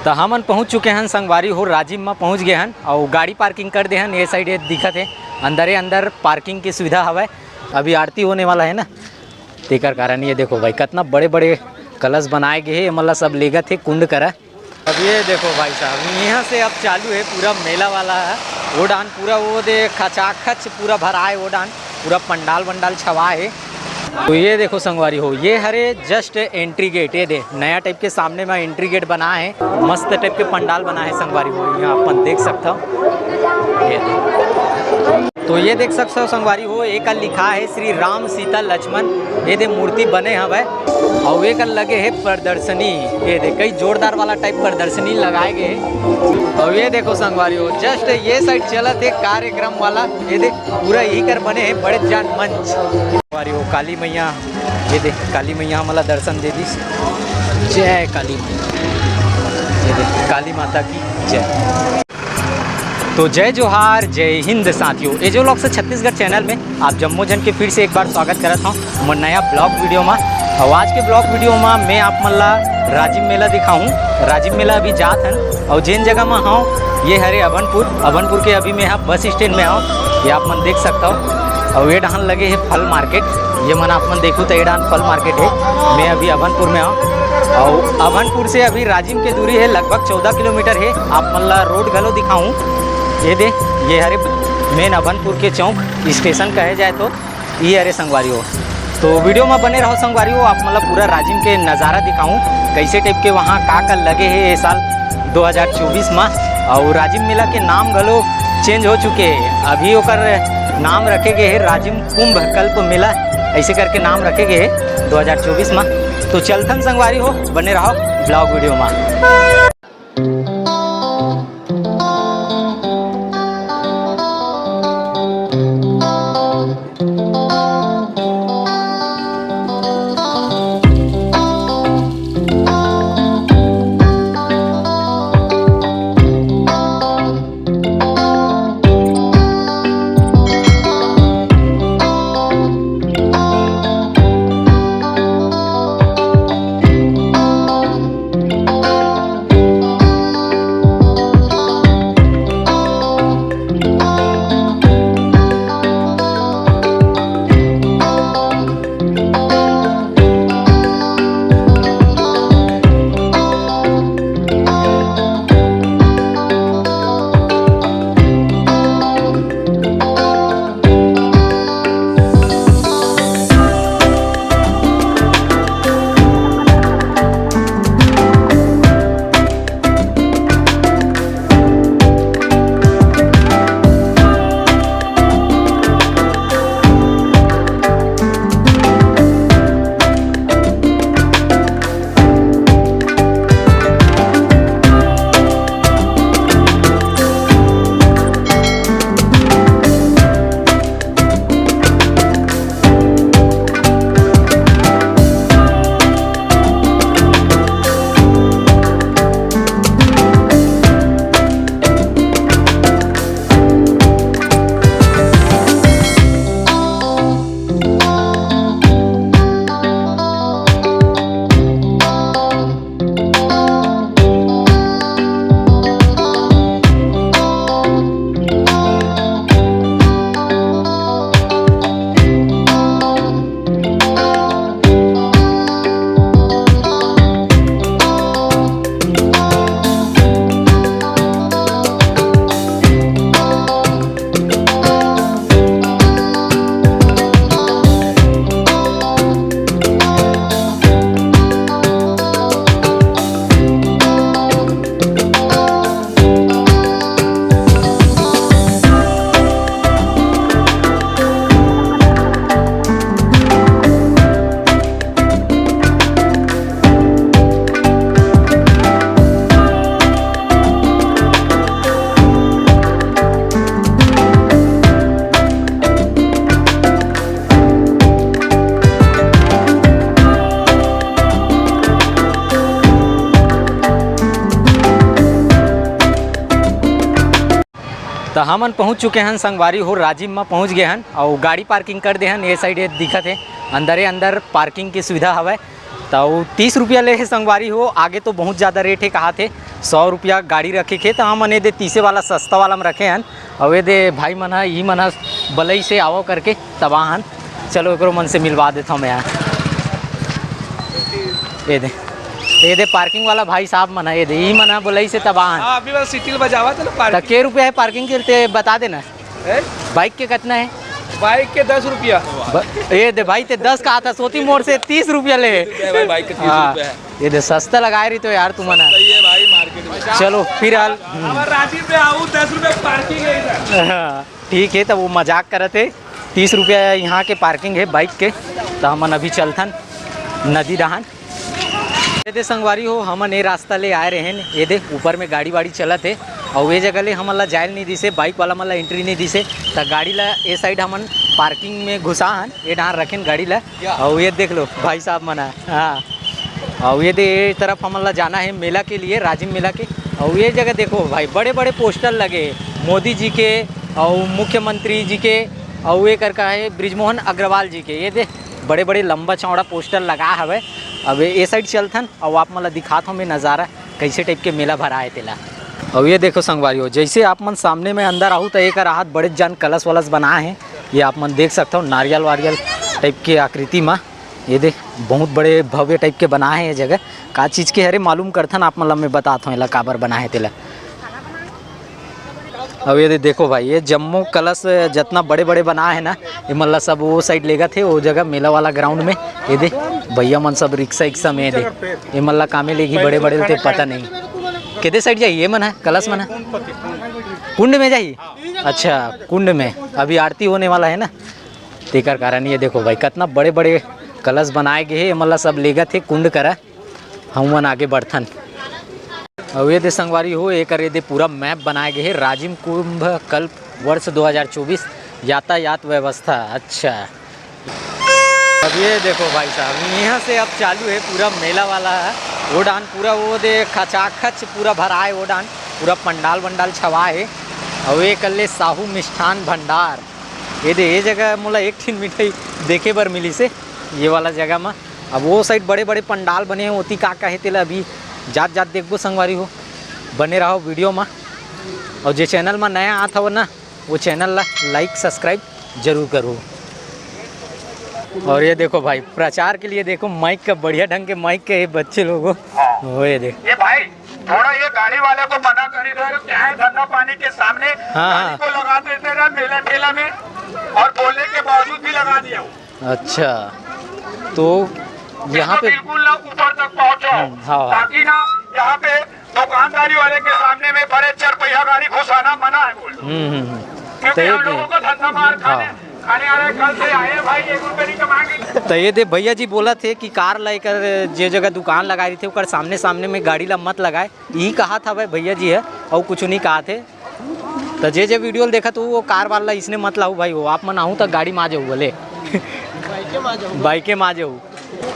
तो हमन पहुँच चुके हैं संगवारी हो राजिम में पहुँच गए हैं और गाड़ी पार्किंग कर दे हैं। ये साइड ये दिखत है अंदर पार्किंग की सुविधा हवा। अभी आरती होने वाला है ना, तेकर कारण ये देखो भाई कितना बड़े बड़े कलश बनाए गए हैं, मतलब सब लेगत है कुंड करा। अब ये देखो भाई साहब यहाँ से अब चालू है पूरा मेला वाला है। वो डान पूरा वो दे खचाखच पूरा भरा है, वो डान पूरा पंडाल वंडाल छवा है। तो ये देखो संगवारी हो, ये हरे जस्ट एंट्री गेट, ये दे नया टाइप के सामने में एंट्री गेट बना है, मस्त टाइप के पंडाल बना है संगवारी हो। यहाँ अपन देख सकता हो, ये दे तो ये देख सकते हो संगवारी हो, एक लिखा है श्री राम सीता लक्ष्मण, ये दे मूर्ति बने हवे और एक लगे है प्रदर्शनी। ये दे कई जोरदार वाला टाइप प्रदर्शनी लगाए गए। और ये देखो संगवारी हो जस्ट ये साइड चलत है कार्यक्रम वाला, ये देख पूरा यही कर बने हैं बड़े जान मंच। संगवारी हो काली मैया, ये देख काली मैया हमारा दर्शन दे दी। जय काली मैया, ये देख काली माता की जय। तो जय जोहार जय हिंद साथियों, ये जो लोग से छत्तीसगढ़ चैनल में आप जम्मू जन के फिर से एक बार स्वागत करता हूँ मैं नया ब्लॉग वीडियो में। और आज के ब्लॉग वीडियो में मैं आप मल्ला राजिम मेला दिखाऊँ। राजिम मेला अभी जात हन और जिन जगह में हूँ ये हरे अभनपुर के अभी मैं यहाँ बस स्टैंड में हूँ, ये आप मन देख सकता हो। और ये डाहन लगे है फल मार्केट, ये मन आप मन देखूँ तो ये डाहन फल मार्केट है। मैं अभी अभनपुर में हूँ और अभनपुर से अभी राजिम की दूरी है लगभग 14 किलोमीटर है। आप मल्ला रोड गलो दिखाऊँ, ये दे ये हरे मेन अभनपुर के चौक स्टेशन कहे जाए तो ये हरे संगवारी हो। तो वीडियो में बने रहो संगवारी हो, आप मतलब पूरा राजिम के नज़ारा दिखाऊं कैसे टाइप के वहाँ का लगे है ये साल 2024 में। और राजिम मेला के नाम गलो चेंज हो चुके हैं, अभी ओकर नाम रखे गए है राजिम कुंभ कल्प मेला, ऐसे करके नाम रखे गए है 2024 में। तो चलथन संगवारी हो, बने रहो ब्लॉग वीडियो में। तो हमन पहुँच चुके हैं संगवारी हो राजिम में पहुँच गए हैं और गाड़ी पार्किंग कर दे हैं। ये साइड ये दिखत है अंदर पार्किंग की सुविधा हवा। तो 30 रुपया ले है संगवारी हो। आगे तो बहुत ज़्यादा रेट है, कहा थे 100 रुपया गाड़ी रखे थे, तो हम दे 30 वाला सस्ता वाला में रखे हैं। और ये दे भाई मन ही मन बलई से आवो करके तबाहन। चलो एक मन से मिलवा देता हूँ मैं यहाँ। ये दे पार्किंग वाला भाई साहब मना, ये दे ही मना बलई से तबाहन। अभी बस सिटी बजावा चलो पार्किंग। के रुपया है पार्किंग के बता देना। बाइक के कितना है? बाइक के 10 रुपया। ये दे भाई ते 10 कहा था, सोती मोड़ से 30 रुपया ले। भाई बाइक के 30 रुपया है। ये दे सस्ता लगाए रही तो यार तुम मना। सही है भाई मार्केट में। चलो फिर हाल राजीव पे आऊँ 10 रुपये पार्किंग है इधर। ठीक है, तो वो मजाक करते 30 रुपया यहाँ के पार्किंग है बाइक के। तो हमन अभी चलथन नदी डहान। ये दे संगवारी हो हमन ये रास्ता ले आए रहे हैं। ये दे ऊपर में गाड़ी वाड़ी चलत है और ये जगह ले हमन ला जायल नहीं दिसे, बाइक वाला मन ला एंट्री नहीं दिसे। तो गाड़ी ला ये साइड हमन पार्किंग में घुसा हन, ये डार रखें गाड़ी ला। और ये देख लो भाई साहब मना। हाँ, और ये दे ये तरफ हमन ला जाना है मेला के लिए, राजिम मेला के। और ये जगह देखो भाई बड़े बड़े पोस्टर लगे मोदी जी के और मुख्यमंत्री जी के और ये करका है ब्रिजमोहन अग्रवाल जी के। ये दे बड़े बड़े लंबा चौड़ा पोस्टर लगा हवे। अब ये साइड चलथन और आप मतलब दिखाता हूँ मैं नज़ारा कैसे टाइप के मेला भरा है तेला। और ये देखो संगवारी हो, जैसे आप मन सामने में अंदर आहू तो एक राहत बड़े जान कलश वलस बना है। ये आप मन देख सकते हो नारियल वारियल टाइप के आकृति में। ये देख बहुत बड़े भव्य टाइप के बना है ये जगह। का चीज़ के हरे मालूम करथन आप मतलब मैं बताता हूँ काबर बना है तेला। अब ये देखो भाई ये जम्मू कलश जितना बड़े बड़े बना है ना, ये मतलब सब वो साइड लेगा थे वो जगह मेला वाला ग्राउंड में। ये दे भैया मन सब रिक्शा इक्सा में दे ये मतलब कामे लेगी बड़े बड़े थे पता नहीं कितने साइड जाइए। ये मन है कलश मन है कुंड में जाइए। अच्छा कुंड में अभी आरती होने वाला है ना, तेकर कारण ये देखो भाई कितना बड़े बड़े कलश बनाए गए हैं। मतलब सब लेगा थे कुंड करा हम मन आगे बढ़थन। और ये दे संगवारी हो एक दे पूरा मैप बनाए गए हैं राजिम कुंभ कल्प वर्ष 2024 यातायात व्यवस्था। अच्छा अब ये देखो भाई साहब यहाँ से अब चालू है पूरा मेला वाला है। वो डान पूरा वो दे खचाखच पूरा भरा है, वो डान पूरा पंडाल वंडाल छवा है। और ये कर ले साहू मिष्ठान भंडार। ये दे ये जगह मोला एक ठिन मिठाई देखे बर मिली से ये वाला जगह में। अब वो साइड बड़े बड़े पंडाल बने हैं होती का कहे तेला अभी जात जात देखो संगवारी हो। बने रहो वीडियो में और जो चैनल में नया आता हो ना वो चैनल ला लाइक सब्सक्राइब जरूर करो। और ये देखो भाई प्रचार के लिए देखो माइक का बढ़िया ढंग के माइक के बच्चे लोगों वो ये देखो। ये भाई थोड़ा ये गाड़ी वाले को मना कर रहे क्या है धंधा पानी के सामने। हाँ को लगा देते रहे मेला ठेला में और बोलने के बावजूद भी लगा दिया। अच्छा तो यहाँ पे बिल्कुल ना ऊपर तक पहुँचो हाँ। ताकि ना यहाँ पे दुकानदारी वाले के सामने में बड़े 4 पहिया गाड़ी घुसाना मना है बोल। क्योंकि हम लोगों को धंधा मार खाने आ रहे कल से आए भाई 1 रुपये नहीं कमाएंगे। तो ये दे भैया जी बोला थे कि कार लेकर जे जगह दुकान लगा रही थी वो सामने सामने में गाड़ी ला मत लगाए, यही कहा था भाई भैया जी है और कुछ नहीं कहा थे। तो जे वीडियो देखा तो वो कार वाला इसने मत लाऊ भाई वो आप मन आहूँ तो गाड़ी में आ जाऊ बोले बाइके में आ जाऊ।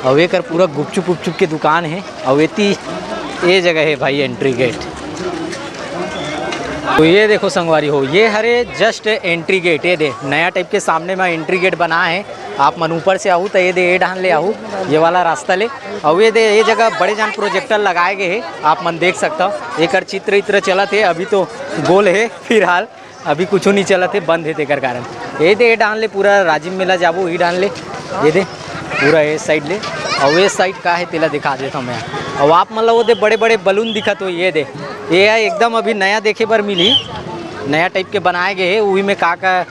और ये कर पूरा गुपचुप उपचुप की दुकान है और ये जगह है भाई एंट्री गेट। तो ये देखो संगवारी हो ये हरे जस्ट एंट्री गेट। ये दे नया टाइप के सामने में एंट्री गेट बना है। आप मन ऊपर से आहू तो ये दे ये डान ले आहू ये वाला रास्ता ले। और ये दे ये जगह बड़े जान प्रोजेक्टर लगाए गए हैं आप मन देख सकता हो। एक चित्र इत्र चला थे अभी तो गोल है फिलहाल अभी कुछ नहीं चला थे बंद है तेकर कारण। ये दे ये डान ले पूरा राजिम मेला जाबो ये डान ले। ये दे पूरा ये साइड ले और ये साइड का है तेला दिखा देता हूँ मैं। और आप मतलब वो दे बड़े बड़े बलून दिखा तो ये दे ये है एकदम अभी नया देखे पर मिली नया टाइप के बनाए गए हैं। वही में का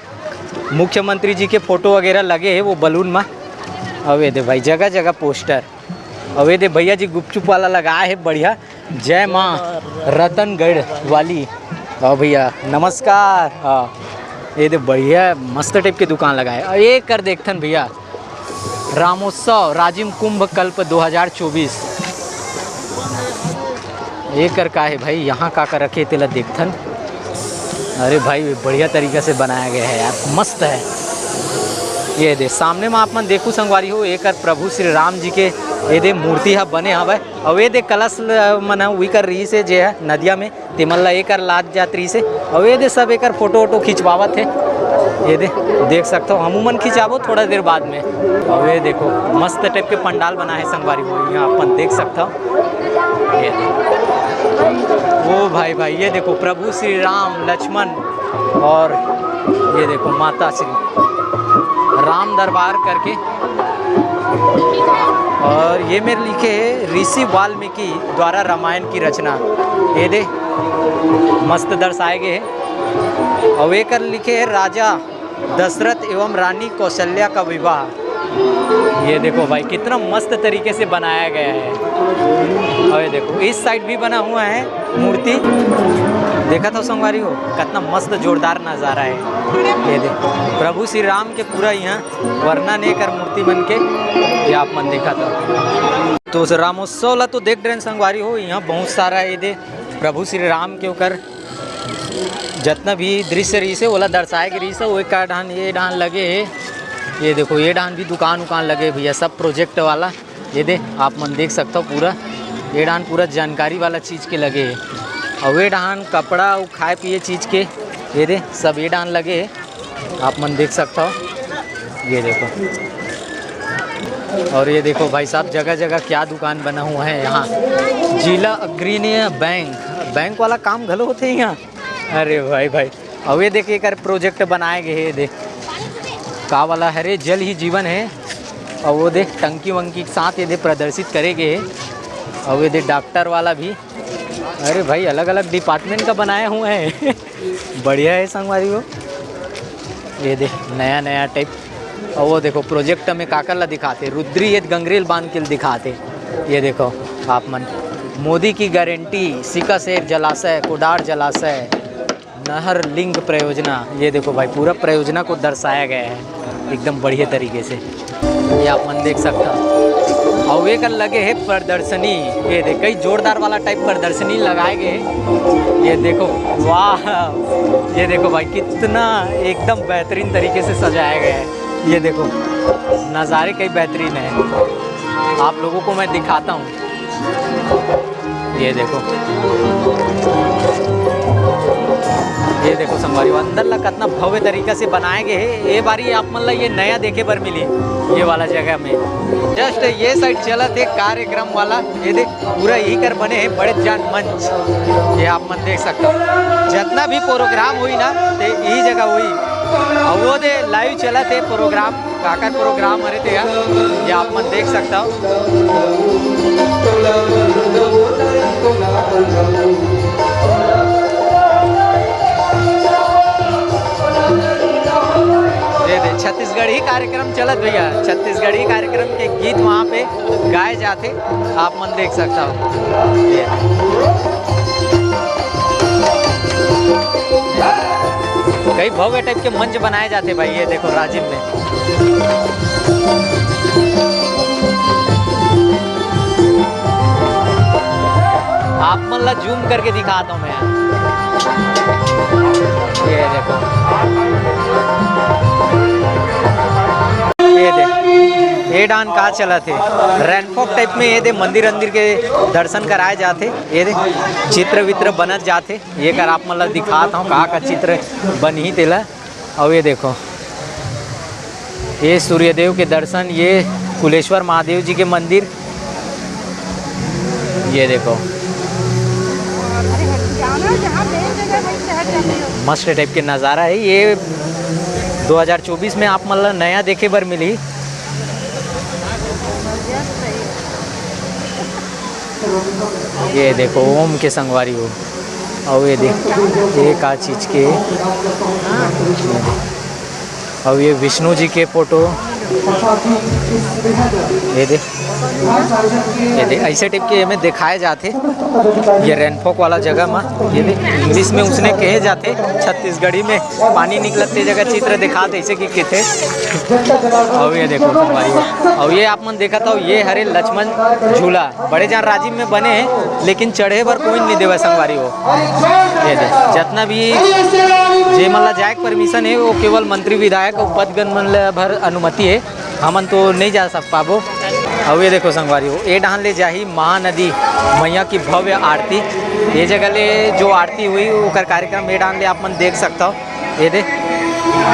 मुख्यमंत्री जी के फोटो वगैरह लगे हैं वो बलून में। अब ये दे भाई जगह जगह पोस्टर। अब ये दे भैया जी गुपचुप वाला लगाए है बढ़िया जय माँ रतनगढ़ वाली। और भैया नमस्कार। हाँ ये दे बढ़िया मस्त टाइप की दुकान लगाए। और ये कर देखथन भैया रामोत्सव राजिम कुंभ कल्प 2024 ये कर का है भाई यहाँ का रखे तेला देखथन। अरे भाई बढ़िया तरीक़े से बनाया गया है यार मस्त है। ये दे सामने में आप मन देखू संगवारी हो एक प्रभु श्री राम जी के ये दे मूर्ति है बने हवे। और ये दे कलश मन वही कर रही से जे है नदिया में तिमल्ला एक लाद जात रही से। और ये दे सब एक फोटो वोटो खिंचवावत है ये देख सकते हो, अमूमन खिंचाबो थोड़ा देर बाद में। और ये देखो मस्त टाइप के पंडाल बना है संगवारी हो, यहाँ अपन देख सकते हो। ये ओ भाई ये देखो प्रभु श्री राम लक्ष्मण और ये देखो माता श्री राम दरबार करके, और ये मेरे लिखे है ऋषि वाल्मीकि द्वारा रामायण की रचना। ये दे मस्त दर्शाए गए हैं। और एक लिखे है राजा दशरथ एवं रानी कौशल्या का विवाह। ये देखो भाई कितना मस्त तरीके से बनाया गया है। और ये देखो इस साइड भी बना हुआ है मूर्ति, देखा था संगवारी हो, कितना मस्त जोरदार नज़ारा है। ये देखो प्रभु श्री राम के पूरा यहाँ वर्णन कर मूर्ति बन के ये आप मन देखा था। तो उस रामोत्सव ला तो देख रहे संगवारी हो, यहाँ बहुत सारा ये दे प्रभु श्री राम के ऊपर जितना भी दृश्य रही से ओला दर्शाए के रही से वो का डान ये डान लगे है। ये देखो ये डान भी दुकान लगे भैया, सब प्रोजेक्ट वाला। ये दे आप मन देख सकते हो पूरा ये डान पूरा जानकारी वाला चीज़ के लगे है। और वे डान कपड़ा और खाए पिए चीज़ के ये दे सब ये डान लगे है, आप मन देख सकते हो। ये देखो और ये देखो भाई साहब जगह जगह क्या दुकान बना हुआ है यहाँ। जिला अग्रणी बैंक वाला काम घलो होते हैं यहाँ। अरे भाई और ये देखिए कर प्रोजेक्ट बनाए गए हैं, देख का वाला है जल ही जीवन है। और वो देख टंकी वंकी के साथ ये देख प्रदर्शित करेंगे। और ये देख डॉक्टर वाला भी, अरे भाई अलग अलग डिपार्टमेंट का बनाया हुआ है बढ़िया है संगवारी को। ये देख नया टाइप। और वो देखो प्रोजेक्ट में काकर ला दिखाते, रुद्री ये गंगरेल बांध के दिखाते। ये देखो आप मन मोदी की गारंटी, सिकासेर जलाशय, कोडार जलाशय, नहर लिंग परियोजना। ये देखो भाई पूरा परियोजना को दर्शाया गया है एकदम बढ़िया तरीके से, ये आप मन देख सकते हो। और वे कर लगे है प्रदर्शनी, ये देख कई जोरदार वाला टाइप प्रदर्शनी लगाए गए। ये देखो वाह, ये देखो भाई कितना एकदम बेहतरीन तरीके से सजाया गया है। ये देखो नज़ारे कई बेहतरीन है, आप लोगों को मैं दिखाता हूँ। ये देखो संगवारी अंदर ला कितना भव्य तरीका से बनाए गए है। ये बारी आप मन ला ये नया देखे पर मिली ये वाला जगह में। जस्ट ये साइड चला थे कार्यक्रम वाला, ये देख पूरा यही कर बने हैं बड़े जान मंच। ये आप मन देख सकते हो जितना भी प्रोग्राम हुई ना ते यही जगह हुई। और वो दे लाइव चला थे प्रोग्राम, काकर प्रोग्राम हरे थे ये आप मन देख सकता हो। छत्तीसगढ़ी कार्यक्रम चलत भैया, छत्तीसगढ़ी कार्यक्रम के गीत वहाँ पे गाए जाते, आप मन देख सकता हो। कई भव्य टाइप के मंच बनाए जाते भाई। ये देखो राजिम में आप मन ला जूम करके दिखाता हूँ मैं। ये देखो ये देख ये डान का चला थे रैनफॉक टाइप में। ये दे मंदिर के दर्शन कराए जाते। ये दे चित्र वित्र बनत जाते। ये कर आप मतलब दिखाता हूँ कहाँ का चित्र बन ही तेला। और ये देखो ये सूर्यदेव के दर्शन, ये कुलेश्वर महादेव जी के मंदिर। ये देखो मस्त टाइप के नज़ारा है। ये 2024 में आप मतलब नया देखे बर मिली। ये देखो ओम के संगवारी हो। और ये देख ये का चीज़ के, और ये विष्णु जी के फोटो। ये देख ऐसे टाइप के हमें दिखाए जाते। ये रैनफॉक वाला जगह में ये देख इंग्लिश में उसने कहे जाते, छत्तीसगढ़ी में पानी निकलते जगह चित्र दिखाते ऐसे कि थे। और ये देखो संगवारी। और ये आप मन देखा था ये हरे लक्ष्मण झूला बड़े जान राजीव में बने हैं, लेकिन चढ़े पर कोई नहीं देवा संगवारी हो। ये देख जितना भी जे मन ला जाए परमिशन है वो केवल मंत्री विधायक और पदगण मन ला भर अनुमति है, हमन तो नहीं जा सक पाबो। और ये देखो संगवारी हो ये डान ले जाही महानदी मैया की भव्य आरती। ये जगह ले जो आरती हुई वो कार्यक्रम ये डान ले आप मन देख सकता हो। ये दे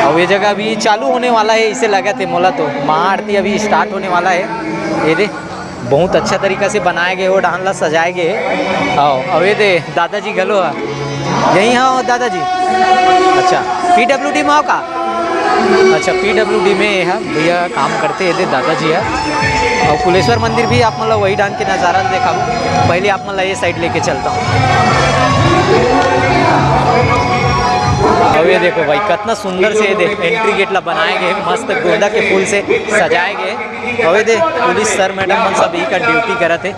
और ये जगह अभी चालू होने वाला है, इसे लगा थे मोला तो महाआरती अभी स्टार्ट होने वाला है। ये दे बहुत अच्छा तरीका से बनाए गए, वो डांला सजाए गए। आओ अब ये दे दादाजी गलो यहीं हाँ दादाजी, अच्छा PWD में हो का? अच्छा PWD में है भैया काम करते हैं, दादाजी है। और कुलेश्वर मंदिर भी आप मतलब वही डांग के नज़ारा देखा। पहले आप मतलब ये साइड लेके चलता हूँ। अब ये देखो भाई कितना सुंदर से ये एंट्री गेट ला बनाए गए, मस्त गोंदा के फूल से सजाए गए। और ये दे पुलिस सर मैडम मन सब ही का ड्यूटी करे थे।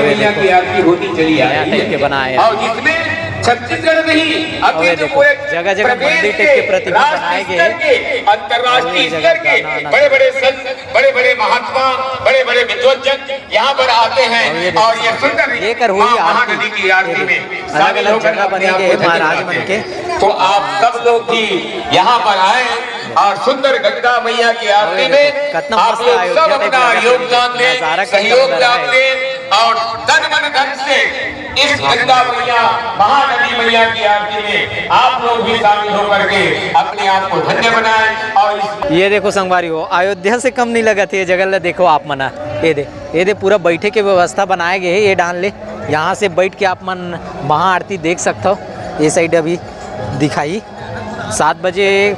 नया टाइप के बनाए हैं, छत्तीसगढ़ नहीं जगह जगह मंदिर टाइप के प्रतिमा बनाए गए। अंतर्राष्ट्रीय स्तर के बड़े बड़े संत, बड़े बड़े महात्मा, बड़े बड़े विद्वजन यहाँ पर आते हैं और ये सुंदर लेकर हुई आरती की आरती में अलग अलग जगह बने गए महाराज मन के। तो आप सब लोग भी यहाँ पर आए और सुंदर गंगा मैया की आरती में आप लोग सब अपना योगदान दें, सहयोग दें और तन मन धन से इस गंगा मैया महानदी मैया की आरती में आप लोग भी शामिल होकर के अपने आप को धन्य बनाएं। और ये देखो संगवारी हो अयोध्या से कम नहीं लगा थे ये जगह ले, देखो आप मना ये दे पूरा बैठे के व्यवस्था बनाए गए है। ये डाल ले यहाँ से बैठ के आप मन महाआरती देख सकते हो। ये साइड अभी दिखाई 7 बजे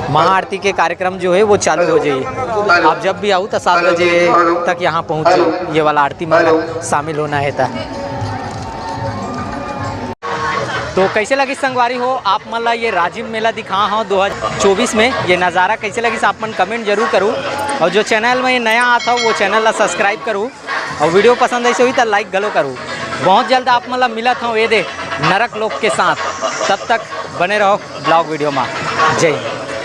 महाआरती के कार्यक्रम जो है वो चालू हो जाइए। आप जब भी आओ तो 7 बजे तक यहाँ पहुँचो, ये वाला आरती में शामिल होना है था। तो कैसे लगी संगवारी हो आप मन ला ये राजिम मेला दिखा हाँ 2024 में ये नज़ारा कैसे लगी आप मन कमेंट जरूर करूँ। और जो चैनल में ये नया आता वो चैनल ला सब्सक्राइब करूँ और वीडियो पसंद ऐसे हुई तो लाइक गलो करूँ। बहुत जल्द आप मन ला मिला था ये दे नरक लोक के साथ, तब तक बने रहो ब्लॉग वीडियो में। जय हिंद।